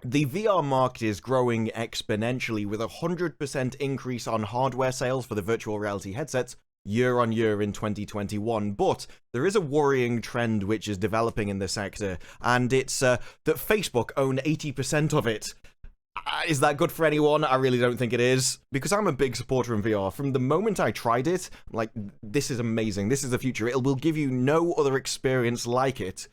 The VR market is growing exponentially with a 100% increase on hardware sales for the virtual reality headsets year on year in 2021, but there is a worrying trend which is developing in the sector, and it's that Facebook own 80% of it. Is that good for anyone? I really don't think it is, because I'm a big supporter in VR. From the moment I tried it, I'm like, this is amazing, this is the future, it will give you no other experience like it.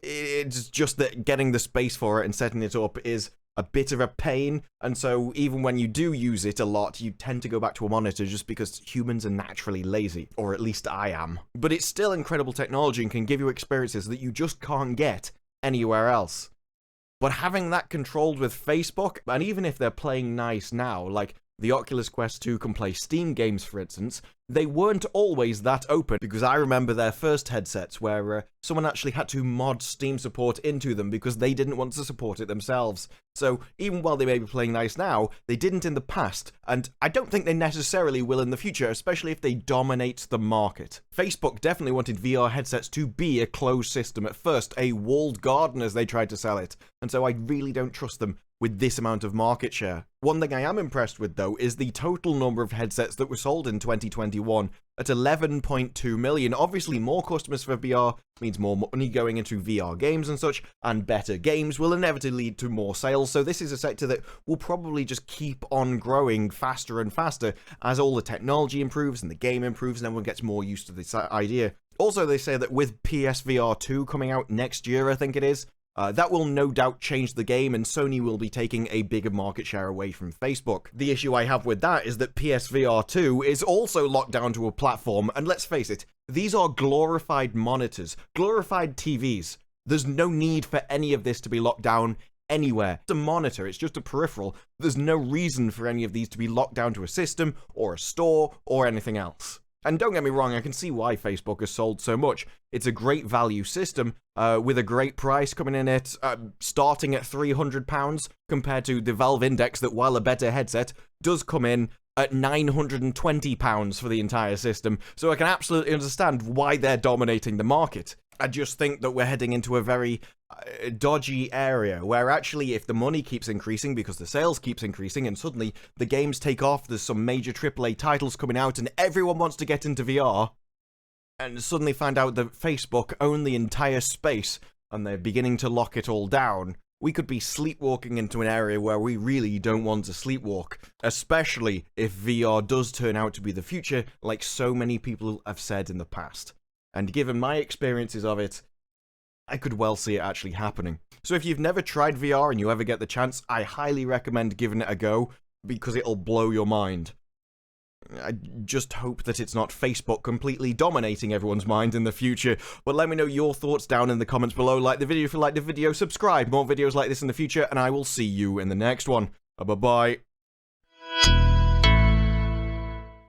It's just that getting the space for it and setting it up is a bit of a pain, and so even when you do use it a lot, you tend to go back to a monitor just because humans are naturally lazy, or at least I am. But it's still incredible technology and can give you experiences that you just can't get anywhere else. But having that controlled with Facebook, and even if they're playing nice now, like the Oculus Quest 2 can play Steam games, for instance, they weren't always that open, because I remember their first headsets where someone actually had to mod Steam support into them because they didn't want to support it themselves. So even while they may be playing nice now, they didn't in the past, and I don't think they necessarily will in the future, especially if they dominate the market. Facebook definitely wanted VR headsets to be a closed system at first, a walled garden as they tried to sell it, and so I really don't trust them with this amount of market share. One thing I am impressed with, though, is the total number of headsets that were sold in 2021 at 11.2 million. Obviously, more customers for VR means more money going into VR games and such, and better games will inevitably lead to more sales, so this is a sector that will probably just keep on growing faster and faster as all the technology improves and the game improves and everyone gets more used to this idea. Also, they say that with PSVR 2 coming out next year, I think it is, that will no doubt change the game, and Sony will be taking a bigger market share away from Facebook. The issue I have with that is that PSVR 2 is also locked down to a platform, and let's face it, these are glorified monitors, glorified TVs. There's no need for any of this to be locked down anywhere. It's a monitor, it's just a peripheral. There's no reason for any of these to be locked down to a system, or a store, or anything else. And don't get me wrong, I can see why Facebook has sold so much. It's a great value system, with a great price coming in at, starting at £300, compared to the Valve Index that, while a better headset, does come in at £920 for the entire system. So I can absolutely understand why they're dominating the market. I just think that we're heading into a very dodgy area where actually if the money keeps increasing because the sales keeps increasing and suddenly the games take off, there's some major AAA titles coming out and everyone wants to get into VR, and suddenly find out that Facebook own the entire space and they're beginning to lock it all down, we could be sleepwalking into an area where we really don't want to sleepwalk, especially if VR does turn out to be the future like so many people have said in the past. And given my experiences of it, I could well see it actually happening. So if you've never tried VR and you ever get the chance, I highly recommend giving it a go, because it'll blow your mind. I just hope that it's not Facebook completely dominating everyone's mind in the future. But let me know your thoughts down in the comments below. Like the video if you liked the video, subscribe, more videos like this in the future, and I will see you in the next one. Bye-bye.